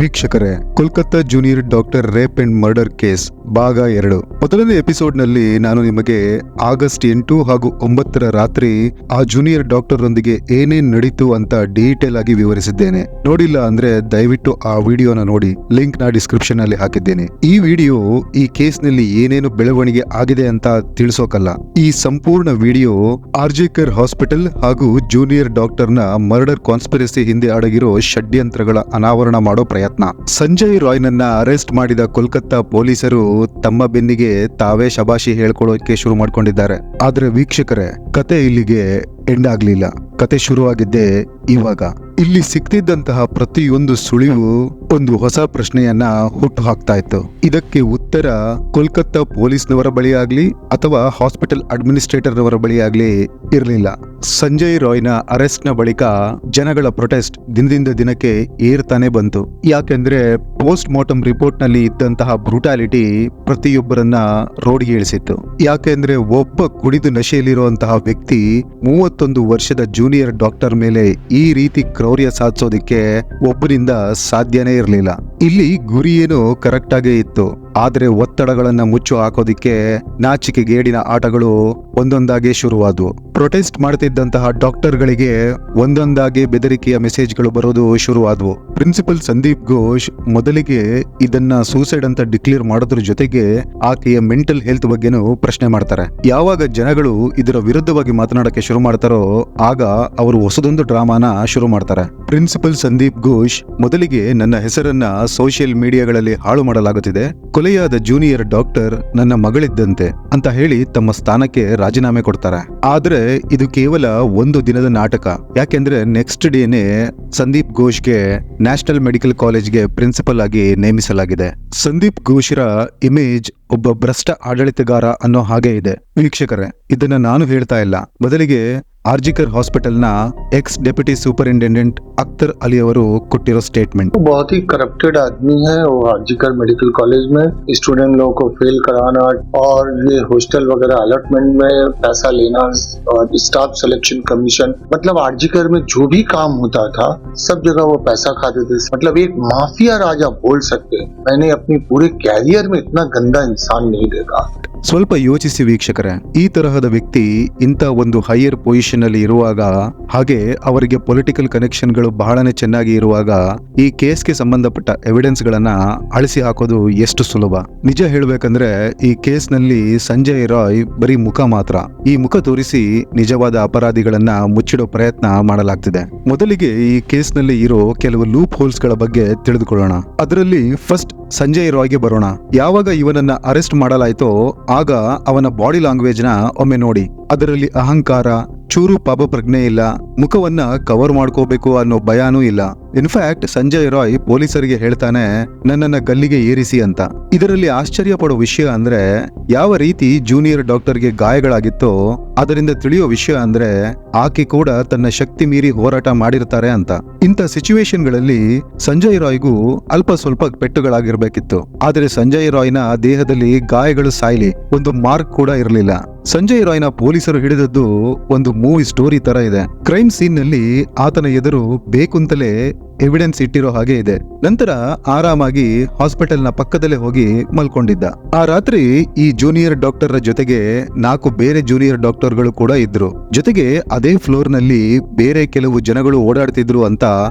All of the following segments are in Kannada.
ವೀಕ್ಷಕರೇ, Kolkata junior doctor rape and murder case ಭಾಗ 2 ಮೊದಲನೇ ಎಪಿಸೋಡ್ ನಲ್ಲಿ ನಾನು ನಿಮಗೆ ಆಗಸ್ಟ್ 8 ಹಾಗೂ 9 ರಾತ್ರಿ ಆ ಜೂನಿಯರ್ ಡಾಕ್ಟರ್ ರೊಂದಿಗೆ ಏನೇನ್ ನಡೀತು ಅಂತ ಡೀಟೇಲ್ ಆಗಿ ವಿವರಿಸಿದ್ದೇನೆ. ನೋಡಿಲ್ಲ ಅಂದ್ರೆ ದಯವಿಟ್ಟು ಆ ವಿಡಿಯೋನ ನೋಡಿ, ಲಿಂಕ್ ನ ಡಿಸ್ಕ್ರಿಪ್ಷನ್ ಅಲ್ಲಿ ಹಾಕಿದ್ದೇನೆ. ಈ ವಿಡಿಯೋ ಈ ಕೇಸ್ ನಲ್ಲಿ ಏನೇನು ಬೆಳವಣಿಗೆ ಆಗಿದೆ ಅಂತ ತಿಳಿಸೋಕಲ್ಲ. ಈ ಸಂಪೂರ್ಣ ವಿಡಿಯೋ ಆರ್ಜಿಕರ್ ಹಾಸ್ಪಿಟಲ್ ಹಾಗೂ ಜೂನಿಯರ್ ಡಾಕ್ಟರ್ ನ ಮರ್ಡರ್ ಕಾನ್ಸ್ಪಿರಸಿ ಹಿಂದೆ ಅಡಗಿರೋ ಷಡ್ಯಂತ್ರಗಳ ಅನಾವರಣ ಮಾಡೋ ಪ್ರಯತ್ನ. ಸಂಜಯ್ ರಾಯ್ ನನ್ನ ಅರೆಸ್ಟ್ ಮಾಡಿದ ಕೋಲ್ಕತ್ತಾ ಪೊಲೀಸರು ತಮ್ಮ ಬೆನ್ನಿಗೆ ತಾವೇ ಶಬಾಷಿ ಹೇಳ್ಕೊಳ್ಳೋಕೆ ಶುರು ಮಾಡ್ಕೊಂಡಿದ್ದಾರೆ. ಆದ್ರೆ ವೀಕ್ಷಕರೇ, ಕತೆ ಇಲ್ಲಿಗೆ ಎಂಡ್ ಆಗ್ಲಿಲ್ಲ. ಕತೆ ಶುರುವಾಗಿದ್ದೆ ಇವಾಗ. ಇಲ್ಲಿ ಸಿಕ್ತಿದ್ದಂತಹ ಪ್ರತಿಯೊಂದು ಸುಳಿವು ಒಂದು ಹೊಸ ಪ್ರಶ್ನೆಯನ್ನ ಹುಟ್ಟು ಹಾಕ್ತಾ ಇತ್ತು. ಇದಕ್ಕೆ ಉತ್ತರ ಕೋಲ್ಕತ್ತಾ ಪೊಲೀಸ್ನವರ ಬಳಿ ಆಗ್ಲಿ ಅಥವಾ ಹಾಸ್ಪಿಟಲ್ ಅಡ್ಮಿನಿಸ್ಟ್ರೇಟರ್ ನವರ ಬಳಿ ಆಗ್ಲಿ ಇರಲಿಲ್ಲ. ಸಂಜಯ್ ರಾಯ್ನ ಅರೆಸ್ಟ್ ನ ಬಳಿಕ ಜನಗಳ ಪ್ರೊಟೆಸ್ಟ್ ದಿನದಿಂದ ದಿನಕ್ಕೆ ಏರ್ತಾನೆ ಬಂತು. ಯಾಕೆಂದ್ರೆ ಪೋಸ್ಟ್ ಮಾರ್ಟಮ್ ರಿಪೋರ್ಟ್ ನಲ್ಲಿ ಇದ್ದಂತಹ ಬ್ರೂಟಾಲಿಟಿ ಪ್ರತಿಯೊಬ್ಬರನ್ನ ರೋಡ್ಗೆ ಇಳಿಸಿತ್ತು. ಯಾಕೆಂದ್ರೆ ಒಬ್ಬ ಕುಡಿದು ನಶೆಯಲ್ಲಿರುವಂತಹ ವ್ಯಕ್ತಿ 31 ವರ್ಷದ ಜೂನಿಯರ್ ಡಾಕ್ಟರ್ ಮೇಲೆ ಈ ರೀತಿ ಕ್ರೌರ್ಯ ಸಾಧಿಸೋದಿಕ್ಕೆ ಒಬ್ಬರಿಂದ ಸಾಧ್ಯನೇ ಇರಲಿಲ್ಲ. ಇಲ್ಲಿ ಗುರಿ ಏನು ಕರೆಕ್ಟ್ ಆಗೇ ಇತ್ತು, ಆದ್ರೆ ಒತ್ತಡಗಳನ್ನ ಮುಚ್ಚು ಹಾಕೋದಿಕ್ಕೆ ನಾಚಿಕೆಗೇಡಿನ ಆಟಗಳು ಒಂದೊಂದಾಗಿ ಶುರುವಾದವು. ಪ್ರೊಟೆಸ್ಟ್ ಮಾಡ್ತಿದ್ದಂತಹ ಡಾಕ್ಟರ್ಗಳಿಗೆ ಒಂದೊಂದಾಗಿ ಬೆದರಿಕೆಯ ಮೆಸೇಜ್ಗಳು ಬರೋದು ಶುರುವಾದವು. ಪ್ರಿನ್ಸಿಪಲ್ ಸಂದೀಪ್ ಘೋಷ್ ಮೊದಲಿಗೆ ಇದನ್ನ ಸೂಸೈಡ್ ಅಂತ ಡಿಕ್ಲೇರ್ ಮಾಡೋದ್ರ ಜೊತೆಗೆ ಆಕೆಯ ಮೆಂಟಲ್ ಹೆಲ್ತ್ ಬಗ್ಗೆನೂ ಪ್ರಶ್ನೆ ಮಾಡ್ತಾರೆ. ಯಾವಾಗ ಜನಗಳು ಇದರ ವಿರುದ್ಧವಾಗಿ ಮಾತನಾಡಕ್ಕೆ ಶುರು ಮಾಡ್ತಾರೋ ಆಗ ಅವರು ಹೊಸದೊಂದು ಡ್ರಾಮಾನ ಶುರು ಮಾಡ್ತಾರೆ. ಪ್ರಿನ್ಸಿಪಲ್ ಸಂದೀಪ್ ಘೋಷ್ ಮೊದಲಿಗೆ ನನ್ನ ಹೆಸರನ್ನ ಸೋಷಿಯಲ್ ಮೀಡಿಯಾಗಳಲ್ಲಿ ಹಾಳು ಮಾಡಲಾಗುತ್ತಿದೆ, ಕೊಲೆಯಾದ ಜೂನಿಯರ್ ಡಾಕ್ಟರ್ ನನ್ನ ಮಗಳಿದ್ದಂತೆ ಅಂತ ಹೇಳಿ ತಮ್ಮ ಸ್ಥಾನಕ್ಕೆ ರಾಜೀನಾಮೆ ಕೊಡ್ತಾರೆ. ಆದ್ರೆ ಇದು ಕೇವಲ ಒಂದು ದಿನದ ನಾಟಕ. ಯಾಕೆಂದ್ರೆ ನೆಕ್ಸ್ಟ್ ಡೇನೆ ಸಂದೀಪ್ ಘೋಷ್ಗೆ ನ್ಯಾಷನಲ್ ಮೆಡಿಕಲ್ ಕಾಲೇಜ್ಗೆ ಪ್ರಿನ್ಸಿಪಲ್ ಆಗಿ ನೇಮಿಸಲಾಗಿದೆ. ಸಂದೀಪ್ ಘೋಷ್ರ ಇಮೇಜ್ ಒಬ್ಬ ಭ್ರಷ್ಟ ಆಡಳಿತಗಾರ ಅನ್ನೋ ಹಾಗೆ ಇದೆ. ವೀಕ್ಷಕರೇ, ಇದನ್ನ ನಾನು ಹೇಳ್ತಾ ಇಲ್ಲ. ಮೊದಲಿಗೆ ಆರ್ಜಿಕರ್ ಹಾಸ್ಪಿಟಲ್ ನ x deputy superintendent Akhtar Ali ಅವರು ಕೊಟ್ಟಿರೋ ಸ್ಟೇಟ್ಮೆಂಟ್. बहुत ही करप्टेड आदमी है वो आर्जिकर मेडिकल कॉलेज में स्टूडेंट लोगों को फेल कराना और ये हॉस्टल वगैरह अलॉटमेंट में पैसा लेना और स्टाफ सिलेक्शन कमीशन, मतलब आर्जिकर में जो भी काम होता था सब जगह वो पैसा खाते थे. मतलब एक माफिया राजा बोल सकते हैं. मैंने अपनी पूरे कैरियर में इतना गंदा इंसान नहीं देखा. ಸ್ವಲ್ಪ ಯೋಚಿಸಿ ವೀಕ್ಷಕರೇ, ಈ ತರಹದ ವ್ಯಕ್ತಿ ಇಂಥ ಒಂದು ಹೈಯರ್ ಪೊಸಿಷನ್ ಅಲ್ಲಿ ಇರುವಾಗ, ಹಾಗೆ ಅವರಿಗೆ ಪೊಲಿಟಿಕಲ್ ಕನೆಕ್ಷನ್ ಗಳು ಬಹಳನೇ ಚೆನ್ನಾಗಿ ಇರುವಾಗ ಈ ಕೇಸ್ಗೆ ಸಂಬಂಧಪಟ್ಟ ಎವಿಡೆನ್ಸ್ ಗಳನ್ನ ಅಳಿಸಿ ಹಾಕೋದು ಎಷ್ಟು ಸುಲಭ. ನಿಜ ಹೇಳ್ಬೇಕಂದ್ರೆ ಈ ಕೇಸ್ ನಲ್ಲಿ ಸಂಜಯ್ ರಾಯ್ ಬರೀ ಮುಖ ಮಾತ್ರ. ಈ ಮುಖ ತೋರಿಸಿ ನಿಜವಾದ ಅಪರಾಧಿಗಳನ್ನ ಮುಚ್ಚಿಡೋ ಪ್ರಯತ್ನ ಮಾಡಲಾಗ್ತಿದೆ. ಮೊದಲಿಗೆ ಈ ಕೇಸ್ ನಲ್ಲಿ ಇರೋ ಕೆಲವು ಲೂಪ್ ಹೋಲ್ಸ್ ಗಳ ಬಗ್ಗೆ ತಿಳಿದುಕೊಳ್ಳೋಣ. ಅದರಲ್ಲಿ ಫಸ್ಟ್ ಸಂಜಯ್ ರಾಯ್ಗೆ ಬರೋಣ. ಯಾವಾಗ ಇವನನ್ನ ಅರೆಸ್ಟ್ ಮಾಡಲಾಯ್ತೋ ಆಗ ಅವನ ಬಾಡಿ ಲ್ಯಾಂಗ್ವೇಜ್ ನ ಒಮ್ಮೆ ನೋಡಿ. ಅದರಲ್ಲಿ ಅಹಂಕಾರ, ಚೂರು ಪಾಪ ಪ್ರಜ್ಞೆ ಇಲ್ಲ, ಮುಖವನ್ನ ಕವರ್ ಮಾಡ್ಕೋಬೇಕು ಅನ್ನೋ ಭಯಾನೂ ಇಲ್ಲ. ಇನ್ಫ್ಯಾಕ್ಟ್ ಸಂಜಯ್ ರಾಯ್ ಪೊಲೀಸರಿಗೆ ಹೇಳ್ತಾನೆ, ನನ್ನನ್ನ ಗಲ್ಲಿಗೆ ಏರಿಸಿ ಅಂತ. ಇದರಲ್ಲಿ ಆಶ್ಚರ್ಯ ಪಡೋ ವಿಷಯ ಅಂದ್ರೆ ಯಾವ ರೀತಿ ಜೂನಿಯರ್ ಡಾಕ್ಟರ್ಗೆ ಗಾಯಗಳಾಗಿತ್ತೋ ಅದರಿಂದ ತಿಳಿಯೋ ವಿಷಯ ಅಂದ್ರೆ ಆಕೆ ಕೂಡ ತನ್ನ ಶಕ್ತಿ ಮೀರಿ ಹೋರಾಟ ಮಾಡಿರ್ತಾರೆ ಅಂತ. ಇಂಥ ಸಿಚುವೇಶನ್ ಗಳಲ್ಲಿ ಸಂಜಯ್ ರಾಯ್ಗೂ ಅಲ್ಪ ಸ್ವಲ್ಪ ಪೆಟ್ಟುಗಳಾಗಿರ್ಬೇಕಿತ್ತು. ಆದ್ರೆ ಸಂಜಯ್ ರಾಯ್ನ ದೇಹದಲ್ಲಿ ಗಾಯಗಳು ಸಾಯ್ಲಿ ಒಂದು ಮಾರ್ಕ್ ಕೂಡ ಇರಲಿಲ್ಲ. ಸಂಜಯ್ ರಾಯ್ನ ಪೊಲೀಸರು ಹಿಡಿದದ್ದು ಒಂದು ಮೂವಿ ಸ್ಟೋರಿ ತರ ಇದೆ. ಕ್ರೈಮ್ ಸೀನ್ ನಲ್ಲಿ ಆತನ ಎದುರು ಬೇಕುಂತಲೇ ಎವಿಡೆನ್ಸ್ ಇಟ್ಟಿರೋ ಹಾಗೆ ಇದೆ. ನಂತರ ಆರಾಮಾಗಿ ಹಾಸ್ಪಿಟಲ್ ನ ಪಕ್ಕದಲ್ಲೇ ಹೋಗಿ ಮಲ್ಕೊಂಡಿದ್ದ. ಆ ರಾತ್ರಿ ಈ ಜೂನಿಯರ್ ಡಾಕ್ಟರ್ ಜೊತೆಗೆ 4 ಬೇರೆ ಜೂನಿಯರ್ ಡಾಕ್ಟರ್ಗಳು ಕೂಡ ಇದ್ರು. ಜೊತೆಗೆ ಅದೇ ಫ್ಲೋರ್ ನಲ್ಲಿ ಬೇರೆ ಕೆಲವು ಜನಗಳು ಓಡಾಡ್ತಿದ್ರು ಅಂತ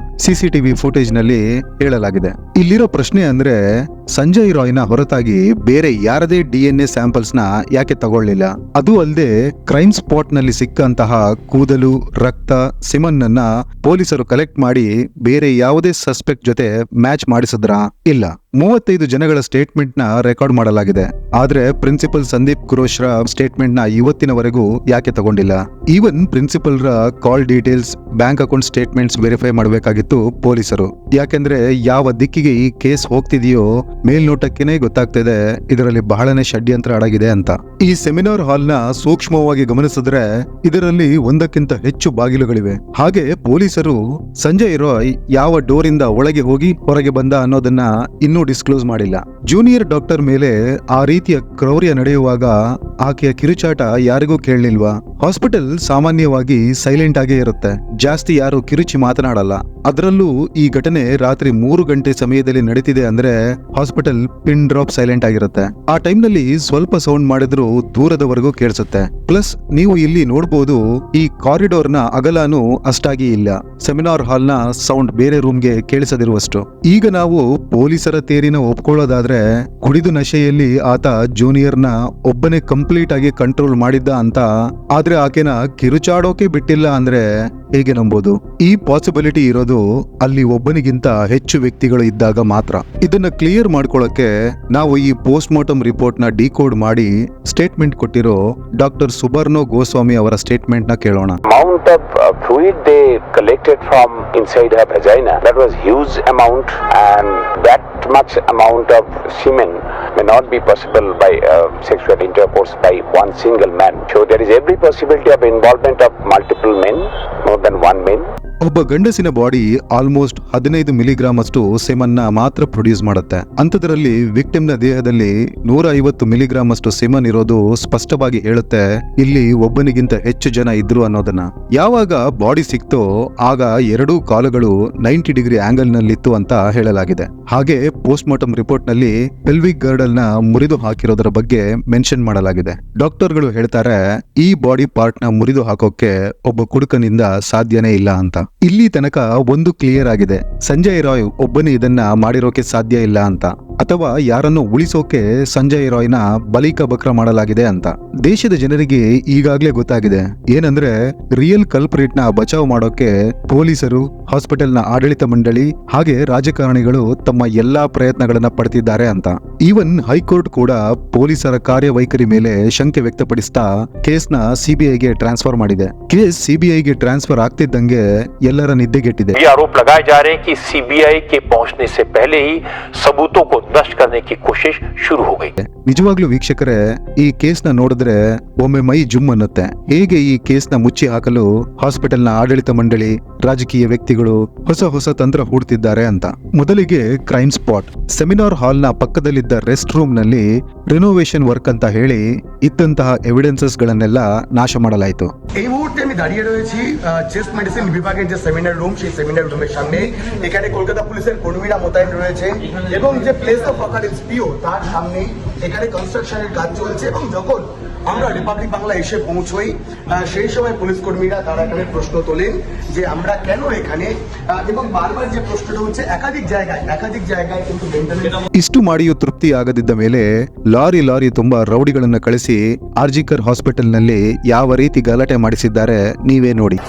ಸಿಸಿಟಿವಿ ಫುಟೇಜ್ ನಲ್ಲಿ ಹೇಳಲಾಗಿದೆ. ಇಲ್ಲಿರೋ ಪ್ರಶ್ನೆ ಅಂದ್ರೆ ಸಂಜಯ್ ರಾಯ್ನ ಹೊರತಾಗಿ ಬೇರೆ ಯಾರದೇ DNA ಸ್ಯಾಂಪಲ್ಸ್ ನ ಯಾಕೆ ತಗೊಳ್ಳಿಲ್ಲ? ಅದು ಅಲ್ಲದೆ ಕ್ರೈಮ್ ಸ್ಪಾಟ್ ನಲ್ಲಿ ಸಿಕ್ಕಂತಹ ಕೂದಲು, ರಕ್ತ, ಸಿಮನ್ ಅನ್ನ ಪೊಲೀಸರು ಕಲೆಕ್ಟ್ ಮಾಡಿ ಬೇರೆ ಯಾವುದೇ ಸಸ್ಪೆಕ್ಟ್ ಜೊತೆ ಮ್ಯಾಚ್ ಮಾಡಿಸಿದ್ರಾ? ಇಲ್ಲ. 35 ಜನಗಳ ಸ್ಟೇಟ್ಮೆಂಟ್ ನ ರೆಕಾರ್ಡ್ ಮಾಡಲಾಗಿದೆ. ಆದ್ರೆ ಪ್ರಿನ್ಸಿಪಲ್ ಸಂದೀಪ್ ಘೋಷ್ರ ಸ್ಟೇಟ್ಮೆಂಟ್ ನ ಇವತ್ತಿನವರೆಗೂ ಯಾಕೆ ತಗೊಂಡಿಲ್ಲ? ಈವನ್ ಪ್ರಿನ್ಸಿಪಲ್ ರ ಕಾಲ್ details, bank account statements verify ಮಾಡಬೇಕಾಗಿತ್ತು ಪೊಲೀಸರು. ಯಾಕೆಂದ್ರೆ ಯಾವ ದಿಕ್ಕಿಗೆ ಈ ಕೇಸ್ ಹೋಗ್ತಿದೆಯೋ ಮೇಲ್ನೋಟಕ್ಕೇನೆ ಗೊತ್ತಾಗ್ತಿದೆ ಇದರಲ್ಲಿ ಬಹಳನೇ ಷಡ್ಯಂತ್ರ ಅಡಗಿದೆ ಅಂತ. ಈ ಸೆಮಿನಾರ್ ಹಾಲ್ ನ ಸೂಕ್ಷ್ಮವಾಗಿ ಗಮನಿಸಿದ್ರೆ ಇದರಲ್ಲಿ ಒಂದಕ್ಕಿಂತ ಹೆಚ್ಚು ಬಾಗಿಲುಗಳಿವೆ. ಹಾಗೆ ಪೊಲೀಸರು ಸಂಜಯ್ ರಾಯ್ ಯಾವ ಡೋರ್ ಇಂದ ಒಳಗೆ ಹೋಗಿ ಹೊರಗೆ ಬಂದ ಅನ್ನೋದನ್ನ ಇನ್ನೂ ಡಿಸ್ಕ್ಲೋಸ್ ಮಾಡಿಲ್ಲ. ಜೂನಿಯರ್ ಡಾಕ್ಟರ್ ಮೇಲೆ ಆ ರೀತಿಯ ಕ್ರೌರ್ಯ ನಡೆಯುವಾಗ ಆಕೆಯ ಕಿರುಚಾಟ ಯಾರಿಗೂ ಕೇಳಲಿಲ್ವಾ? ಹಾಸ್ಪಿಟಲ್ ಸಾಮಾನ್ಯವಾಗಿ ಸೈಲೆಂಟ್ ಆಗೇ ಇರುತ್ತೆ, ಜಾಸ್ತಿ ಯಾರು ಕಿರುಚಿ ಮಾತನಾಡಲ್ಲ. ಅದರಲ್ಲೂ ಈ ಘಟನೆ ರಾತ್ರಿ 3 ಗಂಟೆ ಸಮಯದಲ್ಲಿ ನಡೀತಿದೆ ಅಂದ್ರೆ ಹಾಸ್ಪಿಟಲ್ ಪಿನ್ ಡ್ರಾಪ್ ಸೈಲೆಂಟ್ ಆಗಿರುತ್ತೆ. ಆ ಟೈಮ್ನಲ್ಲಿ ಸ್ವಲ್ಪ ಸೌಂಡ್ ಮಾಡಿದ್ರು ದೂರದವರೆಗೂ ಕೇಳಿಸುತ್ತೆ. ಪ್ಲಸ್ ನೀವು ಇಲ್ಲಿ ನೋಡಬಹುದು, ಈ ಕಾರಿಡೋರ್ ನ ಅಗಲಾನು ಅಷ್ಟಾಗಿ ಇಲ್ಲ. ಸೆಮಿನಾರ್ ಹಾಲ್ ನ ಸೌಂಡ್ ಬೇರೆ ರೂಮ್ಗೆ ಕೇಳಿಸದಿರುವಷ್ಟು. ಈಗ ನಾವು ಪೊಲೀಸರ ತೇರಿನ ಒಪ್ಕೊಳ್ಳೋದಾದ್ರೆ, ಕುಡಿದು ನಶೆಯಲ್ಲಿ ಆತ ಜೂನಿಯರ್ ನ ಒಬ್ಬನೇ ಕಂಪ್ಲೀಟ್ ಆಗಿ ಕಂಟ್ರೋಲ್ ಮಾಡಿದ್ದ ಅಂತ. ಆದ್ರೆ ಆಕೆನ ಕಿರುಚಾಡೋಕೆ ಬಿಟ್ಟಿಲ್ಲ ಅಂದ್ರೆ ಹೇಗೆ ನಂಬೋದು? ಈ ಪಾಸಿಬಿಲಿಟಿ ಇರೋದು ಅಲ್ಲಿ ಒಬ್ಬನಿಗಿಂತ ಹೆಚ್ಚು ವ್ಯಕ್ತಿಗಳು ಇದ್ದಾಗ ಮಾತ್ರ. ಇದನ್ನ ಕ್ಲಿಯರ್ ಮಾಡ್ಕೊಳ್ಳಕ್ಕೆ ನಾವು ಈ ಪೋಸ್ಟ್ ಮಾರ್ಟಮ್ ರಿಪೋರ್ಟ್ ನ ಡಿಕೋಡ್ ಮಾಡಿ ಸ್ಟೇಟ್ಮೆಂಟ್ ಕೊಟ್ಟಿರೋ ಡಾಕ್ಟರ್ ಸುಬರ್ಣೋ ಗೋಸ್ವಾಮಿ ಅವರ ಸ್ಟೇಟ್ಮೆಂಟ್ ನ ಕೇಳೋಣ. Amount of fluid they collected from inside her vagina, that was huge amount, and that much amount of semen may not be possible by sexual intercourse by one single man. So there is every possibility of involvement of multiple men, more than one man. ಒಬ್ಬ ಗಂಡಸಿನ ಬಾಡಿ ಆಲ್ಮೋಸ್ಟ್ 15 ಮಿಲಿಗ್ರಾಮ್ ಅಷ್ಟು ಸೆಮನ್ನ ಮಾತ್ರ ಪ್ರೊಡ್ಯೂಸ್ ಮಾಡುತ್ತೆ. ಅಂಥದ್ರಲ್ಲಿ ವಿಕ್ಟಿಮ್ ನ ದೇಹದಲ್ಲಿ 150 ಮಿಲಿಗ್ರಾಮ್ ಅಷ್ಟು ಸೆಮನ್ ಇರೋದು ಸ್ಪಷ್ಟವಾಗಿ ಹೇಳುತ್ತೆ ಇಲ್ಲಿ ಒಬ್ಬನಿಗಿಂತ ಹೆಚ್ಚು ಜನ ಇದ್ರು ಅನ್ನೋದನ್ನ. ಯಾವಾಗ ಬಾಡಿ ಸಿಕ್ತೋ ಆಗ 2 ಕಾಲುಗಳು 90 ಡಿಗ್ರಿ ಆಂಗಲ್ ನಲ್ಲಿತ್ತು ಅಂತ ಹೇಳಲಾಗಿದೆ. ಹಾಗೆ ಪೋಸ್ಟ್ ಮಾರ್ಟಮ್ ರಿಪೋರ್ಟ್ ನಲ್ಲಿ ಪೆಲ್ವಿಕ್ ಗರ್ಡಲ್ ನ ಮುರಿದು ಹಾಕಿರೋದರ ಬಗ್ಗೆ ಮೆನ್ಷನ್ ಮಾಡಲಾಗಿದೆ. ಡಾಕ್ಟರ್ಗಳು ಹೇಳ್ತಾರೆ ಈ ಬಾಡಿ ಪಾರ್ಟ್ ನ ಮುರಿದು ಹಾಕೋಕೆ ಒಬ್ಬ ಕುಡುಕನಿಂದ ಸಾಧ್ಯನೇ ಇಲ್ಲ ಅಂತ. ಇಲ್ಲಿ ತನಕ ಒಂದು ಕ್ಲಿಯರ್ ಆಗಿದೆ, ಸಂಜಯ್ ರಾಯ್ ಒಬ್ಬನೇ ಇದನ್ನ ಮಾಡಿರೋಕೆ ಸಾಧ್ಯ ಇಲ್ಲ ಅಂತ, ಅಥವಾ ಯಾರನ್ನು ಉಳಿಸೋಕೆ ಸಂಜಯ್ ರಾಯ್ನ ಬಲಿಕ ಬಕ್ರ ಮಾಡಲಾಗಿದೆ ಅಂತ. ದೇಶದ ಜನರಿಗೆ ಈಗಾಗ್ಲೇ ಗೊತ್ತಾಗಿದೆ ಏನಂದ್ರೆ ರಿಯಲ್ ಕಲ್ಪ್ರೇಟ್ ನ ಬಚಾವ್ ಮಾಡೋಕೆ ಪೊಲೀಸರು, ಹಾಸ್ಪಿಟಲ್ ನ ಆಡಳಿತ ಮಂಡಳಿ ಹಾಗೆ ರಾಜಕಾರಣಿಗಳು ತಮ್ಮ ಎಲ್ಲಾ ಪ್ರಯತ್ನಗಳನ್ನ ಪಡ್ತಿದ್ದಾರೆ ಅಂತ. ಈವನ್ ಹೈಕೋರ್ಟ್ ಕೂಡ ಪೊಲೀಸರ ಕಾರ್ಯವೈಖರಿ ಮೇಲೆ ಶಂಕೆ ವ್ಯಕ್ತಪಡಿಸ್ತಾ ಕೇಸ್ನ ಸಿಬಿಐಗೆ ಟ್ರಾನ್ಸ್ಫರ್ ಮಾಡಿದೆ. ಕೇಸ್ ಸಿಬಿಐಗೆ ಟ್ರಾನ್ಸ್ಫರ್ ಆಗ್ತಿದ್ದಂಗೆ ಎಲ್ಲರ ನಿದ್ದೆಗೆಟ್ಟಿದೆ. ये आरोप लगाए जा रहे हैं कि सीबीआई के पहुंचने से पहले ही सबूतों को नष्ट करने की कोशिश शुरू हो गई. ನಿಜವಾಗ್ಲೂ ವೀಕ್ಷಕರೇ, ಈ ಕೇಸ್ನ ನೋಡಿದ್ರೆ ಒಮ್ಮೆ ಮೈ ಜುಮ್ ಅನ್ನುತ್ತೆ. ಹೇಗೆ ಈ ಕೇಸ್ನ ಮುಚ್ಚಿ ಹಾಕಲು ಹಾಸ್ಪಿಟಲ್ನ ಆಡಳಿತ ಮಂಡಳಿ, ರಾಜಕೀಯ ವ್ಯಕ್ತಿಗಳು ಹೊಸ ತಂತ್ರ ಹೂಡ್ತಿದ್ದಾರೆ ಅಂತ. ಮೊದಲಿಗೆ ಕ್ರೈಮ್ ಸ್ಪಾಟ್ ಸೆಮಿನಾರ್ ಹಾಲ್ ನ ಪಕ್ಕದಲ್ಲಿದ್ದ ರೆಸ್ಟ್ ರೂಮ್ ನಲ್ಲಿ ರಿನೋವೇಷನ್ ವರ್ಕ್ ಅಂತ ಹೇಳಿ ಇದ್ದಂತಹ ಎವಿಡೆನ್ಸಸ್ ಗಳನ್ನೆಲ್ಲ ನಾಶ ಮಾಡಲಾಯಿತು. এই মুহূর্তে আমি দাঁড়িয়ে রয়েছি চেস্ট মেডিসিন বিভাগের যে সেমিনার রুম, সেই সেমিনার রুমের সামনে। এখানে কলকাতা পুলিশের কর্মীরা মোতায়েন রয়েছে এবং যে প্লেস অফ অকারেন্স পিও তার সামনে এখানে কনস্ট্রাকশনের কাজ চলছে। এবং যখন আমরা রিপাবলিক বাংলা এসে পৌঁছই সেই সময় পুলিশ কর্মীরা তারা এখানে প্রশ্ন তোলেন যে আমরা কেন এখানে, এবং বারবার যে প্রশ্নটা হচ্ছে একাধিক জায়গায় কিন্তু মেইনটেনেন্স। ಇಷ್ಟು ಮಾಡಿಯೂ ತೃಪ್ತಿ ಆಗದಿದ್ದ ಮೇಲೆ ಲಾರಿ ತುಂಬಾ ರೌಡಿಗಳನ್ನ ಕಳಿಸಿ ಆರ್ಜಿಕರ್ ಹಾಸ್ಪಿಟಲ್ ನಲ್ಲಿ ಯಾವ ರೀತಿ ಗಲಾಟೆ ಮಾಡಿಸಿದ್ದಾರೆ ನೀವೇ ನೋಡಿ.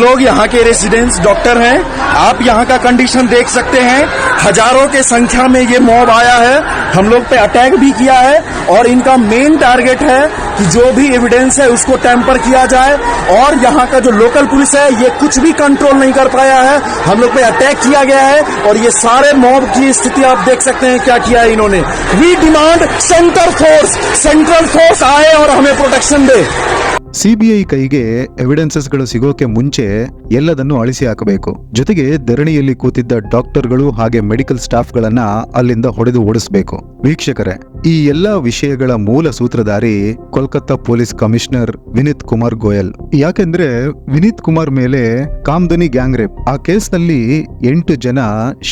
लोग यहाँ के रेसिडेंट्स डॉक्टर हैं, आप यहाँ का कंडीशन देख सकते हैं। हजारों के संख्या में ये मॉब आया है, हम लोग पे अटैक भी किया है और इनका मेन टारगेट है कि जो भी एविडेंस है उसको टेम्पर किया जाए। और यहाँ का जो लोकल पुलिस है ये कुछ भी कंट्रोल नहीं कर पाया है, हम लोग पे अटैक किया गया है और ये सारे मॉब की स्थिति आप देख सकते हैं क्या किया है इन्होंने। वी डिमांड सेंट्रल फोर्स आए और हमें प्रोटेक्शन दे। ಸಿಬಿಐ ಕೈಗೆ ಎವಿಡೆನ್ಸಸ್ಗಳು ಸಿಗೋಕೆ ಮುಂಚೆ ಎಲ್ಲದನ್ನು ಅಳಿಸಿ ಹಾಕಬೇಕು. ಜೊತೆಗೆ ಧರಣಿಯಲ್ಲಿ ಕೂತಿದ್ದ ಡಾಕ್ಟರ್ಗಳು ಹಾಗೆ ಮೆಡಿಕಲ್ ಸ್ಟಾಫ್ಗಳನ್ನ ಅಲ್ಲಿಂದ ಹೊಡೆದು ಓಡಿಸಬೇಕು. ವೀಕ್ಷಕರೇ, ಈ ಎಲ್ಲಾ ವಿಷಯಗಳ ಮೂಲ ಸೂತ್ರಧಾರಿ ಕೋಲ್ಕತ್ತಾ ಪೊಲೀಸ್ ಕಮಿಷನರ್ ವಿನೀತ್ ಕುಮಾರ್ ಗೋಯಲ್. ಯಾಕೆಂದ್ರೆ ವಿನೀತ್ ಕುಮಾರ್ ಮೇಲೆ ಕಾಮ್ದನಿ ಗ್ಯಾಂಗ್ ರೇಪ್, ಆ ಕೇಸ್ನಲ್ಲಿ 8 ಜನ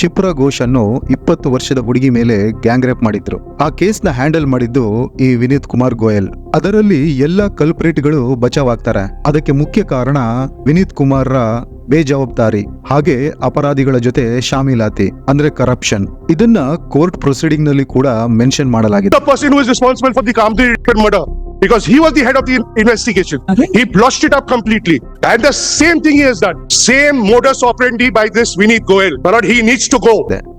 ಶಿಪ್ರಾ ಘೋಷ್ ಅನ್ನೋ 20 ವರ್ಷದ ಹುಡುಗಿ ಮೇಲೆ ಗ್ಯಾಂಗ್ ರೇಪ್ ಮಾಡಿದ್ರು. ಆ ಕೇಸ್ನ ಹ್ಯಾಂಡಲ್ ಮಾಡಿದ್ದು ಈ ವಿನೀತ್ ಕುಮಾರ್ ಗೋಯಲ್. ಅದರಲ್ಲಿ ಎಲ್ಲಾ ಕಲ್ಪ್ರೇಟ್ಗಳು ಬಚಾವಾಗ್ತಾರೆ. ಅದಕ್ಕೆ ಮುಖ್ಯ ಕಾರಣ ವಿನೀತ್ ಕುಮಾರ್ ರ ಬೇಜವಾಬ್ದಾರಿ ಹಾಗೆ ಅಪರಾಧಿಗಳ ಜೊತೆ ಶಾಮೀಲಾತಿ ಅಂದ್ರೆ ಕರಪ್ಷನ್. ಇದನ್ನ ಕೋರ್ಟ್ ಪ್ರೊಸೀಡಿಂಗ್ ನಲ್ಲಿ ಕೂಡ ಮೆನ್ಷನ್ ಮಾಡಲಾಗಿದೆ. The person who is responsible for the Kamdini murder, because he was the head of the investigation. He blotched it up completely. And the same thing he has done. Same modus operandi by this Vineet Goyal. But he needs to go.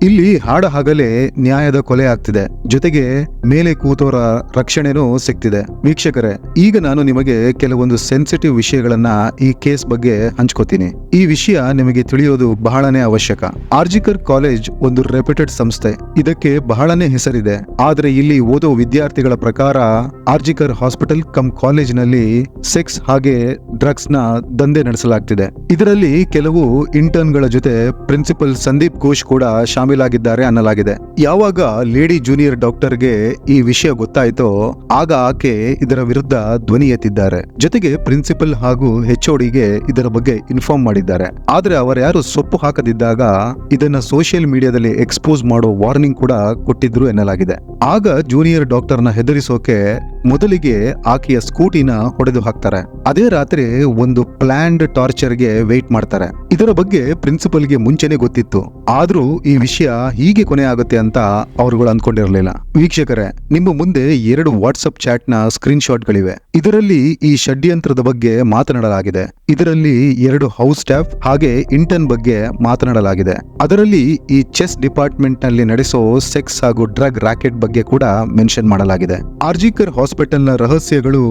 ಇಲ್ಲಿ ಹಾಡ ಹಗಲೇ ನ್ಯಾಯದ ಕೊಲೆ ಆಗ್ತಿದೆ, ಜೊತೆಗೆ ಮೇಲೆ ಕೂತೋರ ರಕ್ಷಣೆನೂ ಸಿಗ್ತಿದೆ. ವೀಕ್ಷಕರೇ, ಈಗ ನಾನು ನಿಮಗೆ ಕೆಲವೊಂದು ಸೆನ್ಸಿಟಿವ್ ವಿಷಯಗಳನ್ನ ಈ ಕೇಸ್ ಬಗ್ಗೆ ಹಂಚ್ಕೋತೀನಿ. ಈ ವಿಷಯ ನಿಮಗೆ ತಿಳಿಯೋದು ಬಹಳನೇ ಅವಶ್ಯಕ. ಆರ್ಜಿಕರ್ ಕಾಲೇಜ್ ಒಂದು ರೆಪ್ಯೂಟೆಡ್ ಸಂಸ್ಥೆ, ಇದಕ್ಕೆ ಬಹಳನೇ ಹೆಸರಿದೆ. ಆದ್ರೆ ಇಲ್ಲಿ ಓದೋ ವಿದ್ಯಾರ್ಥಿಗಳ ಪ್ರಕಾರ ಆರ್ಜಿಕರ್ ಹಾಸ್ಪಿಟಲ್ ಕಮ್ ಕಾಲೇಜ್ ನಲ್ಲಿ ಸೆಕ್ಸ್ ಹಾಗೆ ಡ್ರಗ್ಸ್ ನ ದಂಧೆ ನಡೆಸಲಾಗ್ತಿದೆ. ಇದರಲ್ಲಿ ಕೆಲವು ಇಂಟರ್ನ್ ಗಳ ಜೊತೆ ಪ್ರಿನ್ಸಿಪಲ್ ಸಂದೀಪ್ ಘೋಷ್ ಕೂಡ ಶಾಮೀಲಾಗಿದ್ದಾರೆ ಅನ್ನಲಾಗಿದೆ. ಯಾವಾಗ ಲೇಡಿ ಜೂನಿಯರ್ ಡಾಕ್ಟರ್ಗೆ ಈ ವಿಷಯ ಗೊತ್ತಾಯ್ತೋ ಆಗ ಆಕೆ ಇದರ ವಿರುದ್ಧ ಧ್ವನಿ ಎತ್ತಿದ್ದಾರೆ. ಜೊತೆಗೆ ಪ್ರಿನ್ಸಿಪಲ್ ಹಾಗೂ HODಗೆ ಇದರ ಬಗ್ಗೆ ಇನ್ಫಾರ್ಮ್ ಮಾಡಿದ್ದಾರೆ. ಆದ್ರೆ ಅವರ್ಯಾರು ಸೊಪ್ಪು ಹಾಕದಿದ್ದಾಗ ಇದನ್ನ ಸೋಷಿಯಲ್ ಮೀಡಿಯಾದಲ್ಲಿ ಎಕ್ಸ್ಪೋಸ್ ಮಾಡೋ ವಾರ್ನಿಂಗ್ ಕೂಡ ಕೊಟ್ಟಿದ್ರು ಎನ್ನಲಾಗಿದೆ. ಆಗ ಜೂನಿಯರ್ ಡಾಕ್ಟರ್ನ ಹೆದರಿಸೋಕೆ ಮೊದಲಿಗೆ ಆಕೆಯ ಸ್ಕೂಟಿನ ಹೊಡೆದು ಹಾಕ್ತಾರೆ. ಅದೇ ರಾತ್ರಿ ಒಂದು ಪ್ಲಾನ್ಡ್ ಟಾರ್ಚರ್ಗೆ ವೇಟ್ ಮಾಡ್ತಾರೆ. ಇದರ ಬಗ್ಗೆ ಪ್ರಿನ್ಸಿಪಲ್ಗೆ ಮುಂಚೆನೆ ಗೊತ್ತಿತ್ತು, ಆದ್ರೂ ಈ ವಿಷಯ ಹೀಗೆ ಕೊನೆ ಆಗುತ್ತೆ ಅಂತ ಅವರುಗಳು ಅಂದ್ಕೊಂಡಿರಲಿಲ್ಲ. ವೀಕ್ಷಕರೇ, ನಿಮ್ಮ ಮುಂದೆ 2 ವಾಟ್ಸ್ಆಪ್ ಚಾಟ್ ನ ಸ್ಕ್ರೀನ್ ಶಾಟ್ಗಳಿವೆ. ಇದರಲ್ಲಿ ಈ ಷಡ್ಯಂತ್ರದ ಬಗ್ಗೆ ಮಾತನಾಡಲಾಗಿದೆ. ಇದರಲ್ಲಿ 2 ಹೌಸ್ ಸ್ಟಾಫ್ ಹಾಗೆ ಇಂಟರ್ನ್ ಬಗ್ಗೆ ಮಾತನಾಡಲಾಗಿದೆ. ಅದರಲ್ಲಿ ಈ ಚೆಸ್ ಡಿಪಾರ್ಟ್ಮೆಂಟ್ ನಲ್ಲಿ ನಡೆಸೋ ಸೆಕ್ಸ್ ಹಾಗೂ ಡ್ರಗ್ ರಾಕೆಟ್ ಬಗ್ಗೆ ಕೂಡ ಮೆನ್ಷನ್ ಮಾಡಲಾಗಿದೆ. ಆರ್ಜಿಕರ್ ಹಾಸ್ಪಿಟಲ್ ನ ರಹಸ್ಯಗಳು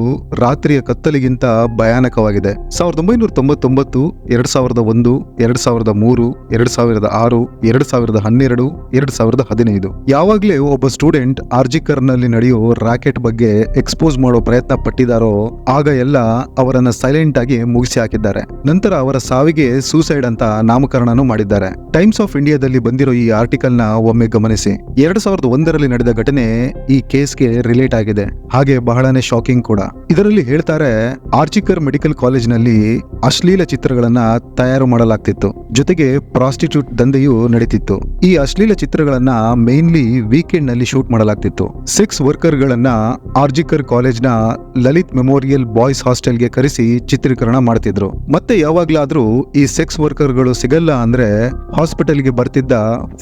ರಾತ್ರಿಯ ಕತ್ತಲಿಗಿಂತ ಭಯಾನಕವಾಗಿದೆ. 1999, 2001, 2003, 2006, 2012, 2015 ಯಾವಾಗ್ಲೇ ಒಬ್ಬ ಸ್ಟೂಡೆಂಟ್ ಆರ್ಜಿಕರ್ ನಲ್ಲಿ ನಡೆಯೋ ರಾಕೆಟ್ ಬಗ್ಗೆ ಎಕ್ಸ್ಪೋಸ್ ಮಾಡೋ ಪ್ರಯತ್ನ ಪಟ್ಟಿದಾರೋ ಆಗ ಎಲ್ಲ ಅವರನ್ನ ಸೈಲೆಂಟ್ ಆಗಿ ಮುಗಿಸಿ ಹಾಕಿದ್ದಾರೆ. ನಂತರ ಅವರ ಸಾವಿಗೆ ಸೂಸೈಡ್ ಅಂತ ನಾಮಕರಣನೂ ಮಾಡಿದ್ದಾರೆ. ಟೈಮ್ಸ್ ಆಫ್ ಇಂಡಿಯಾದಲ್ಲಿ ಬಂದಿರೋ ಈ ಆರ್ಟಿಕಲ್ ನ ಒಮ್ಮೆ ಗಮನಿಸಿ. 2001ರಲ್ಲಿ ನಡೆದ ಘಟನೆ ಈ ಕೇಸ್ಗೆ ರಿಲೇಟ್ ಆಗಿದೆ, ಹಾಗೆ ಬಹಳನೇ ಶಾಕಿಂಗ್ ಕೂಡ. ಇದರಲ್ಲಿ ಹೇಳ್ತಾರೆ, ಆರ್ಜಿಕರ್ ಮೆಡಿಕಲ್ ಕಾಲೇಜ್ ನಲ್ಲಿ ಅಶ್ಲೀಲ ಚಿತ್ರಗಳನ್ನ ತಯಾರು ಮಾಡಲಾಗ್ತಿತ್ತು, ಜೊತೆಗೆ ಪ್ರಾಸ್ಟಿಟ್ಯೂಟ್ ದಂಧೆಯೂ ನಡೀತಿತ್ತು. ಈ ಅಶ್ಲೀಲ ಚಿತ್ರಗಳನ್ನ ಮೇನ್ಲಿ ವೀಕೆಂಡ್ ನಲ್ಲಿ ಶೂಟ್ ಮಾಡಲಾಗ್ತಿತ್ತು. ಸೆಕ್ಸ್ ವರ್ಕರ್ ಗಳನ್ನ ಆರ್ಜಿಕರ್ ಕಾಲೇಜ್ ನ ಲಲಿತ್ ಮೆಮೋರಿಯಲ್ ಬಾಯ್ಸ್ ಹಾಸ್ಟೆಲ್ಗೆ ಕರೆಸಿ ಚಿತ್ರೀಕರಣ ಮಾಡ್ತಿದ್ರು. ಮತ್ತೆ ಯಾವಾಗ್ಲಾದ್ರೂ ಈ ಸೆಕ್ಸ್ ವರ್ಕರ್ ಗಳು ಸಿಗಲ್ಲ ಅಂದ್ರೆ ಹಾಸ್ಪಿಟಲ್ಗೆ ಬರ್ತಿದ್ದ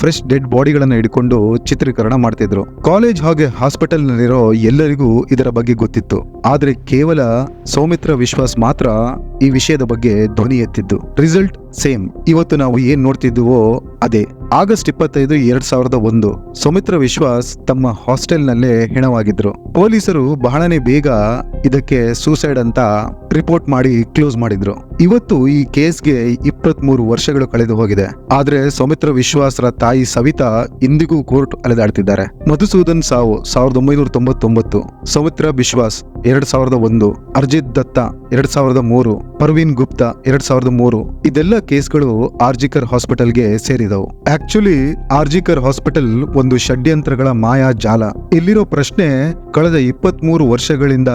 ಫ್ರೆಶ್ ಡೆಡ್ ಬಾಡಿಗಳನ್ನ ಹಿಡ್ಕೊಂಡು ಚಿತ್ರೀಕರಣ ಮಾಡ್ತಿದ್ರು. ಕಾಲೇಜ್ ಹಾಗೆ ಹಾಸ್ಪಿಟಲ್ ನಲ್ಲಿರೋ ಎಲ್ಲರಿಗೂ ಇದರ ಬಗ್ಗೆ ಗೊತ್ತಿತ್ತು. ಆದ್ರೆ ಕೇವಲ ಸೌಮಿತ್ರ ವಿಶ್ವಾಸ್ ಮಾತ್ರ ಈ ವಿಷಯದ ಬಗ್ಗೆ ಧ್ವನಿ ಎತ್ತಿದ್ದು. Result same. ಇವತ್ತು ನಾವು ಏನ್ ನೋಡ್ತಿದ್ವೋ ಅದೇ. ಆಗಸ್ಟ್ 25, 2001 ಸೌಮಿತ್ರ ವಿಶ್ವಾಸ್ ತಮ್ಮ ಹಾಸ್ಟೆಲ್ ನಲ್ಲೇ ಹೆಣವಾಗಿದ್ರು. ಪೊಲೀಸರು ಬಹಳನೇ ಬೇಗ ಇದಕ್ಕೆ ಸೂಸೈಡ್ ಅಂತ ರಿಪೋರ್ಟ್ ಮಾಡಿ ಕ್ಲೋಸ್ ಮಾಡಿದ್ರು. ಇವತ್ತು ಈ ಕೇಸ್ಗೆ 23 ವರ್ಷಗಳು ಕಳೆದು ಹೋಗಿದೆ. ಆದ್ರೆ ಸೌಮಿತ್ರ ವಿಶ್ವಾಸ್ರ ತಾಯಿ ಸವಿತಾ ಇಂದಿಗೂ ಕೋರ್ಟ್ ಅಲೆದಾಡ್ತಿದ್ದಾರೆ. ಮಧುಸೂದನ್ ಸಾವು 1999, ಸೌಮಿತ್ರ ವಿಶ್ವಾಸ್ 2001, ಅರ್ಜಿತ್ ದತ್ತ 2003, ಪರ್ವೀನ್ ಗುಪ್ತಾ 2003 ಇದೆಲ್ಲ ಕೇಸ್ಗಳು ಆರ್ಜಿಕರ್ ಹಾಸ್ಪಿಟಲ್ಗೆ ಸೇರಿದವು. ಆಕ್ಚುಲಿ ಆರ್ಜಿಕರ್ ಹಾಸ್ಪಿಟಲ್ ಒಂದು ಷಡ್ಯಂತ್ರಗಳ ಮಾಯಾ ಜಾಲ. ಇಲ್ಲಿರೋ ಪ್ರಶ್ನೆ, ಕಳೆದ 23 ವರ್ಷಗಳಿಂದ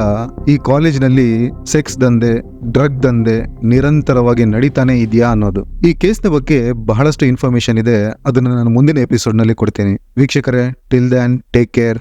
ಈ ಕಾಲೇಜಿನಲ್ಲಿ ಸೆಕ್ಸ್ ದಂಧೆ, ಡ್ರಗ್ ದಂಧೆ ನಿರಂತರವಾಗಿ ನಡೀತಾನೆ ಇದೆಯಾ ಅನ್ನೋದು. ಈ ಕೇಸ್ನ ಬಗ್ಗೆ ಬಹಳಷ್ಟು ಇನ್ಫಾರ್ಮೇಶನ್ ಇದೆ, ಅದನ್ನ ನಾನು ಮುಂದಿನ ಎಪಿಸೋಡ್ ನಲ್ಲಿ ಕೊಡ್ತೀನಿ. ವೀಕ್ಷಕರೇ, ಟಿಲ್ ದೆನ್ ಟೇಕ್ ಕೇರ್.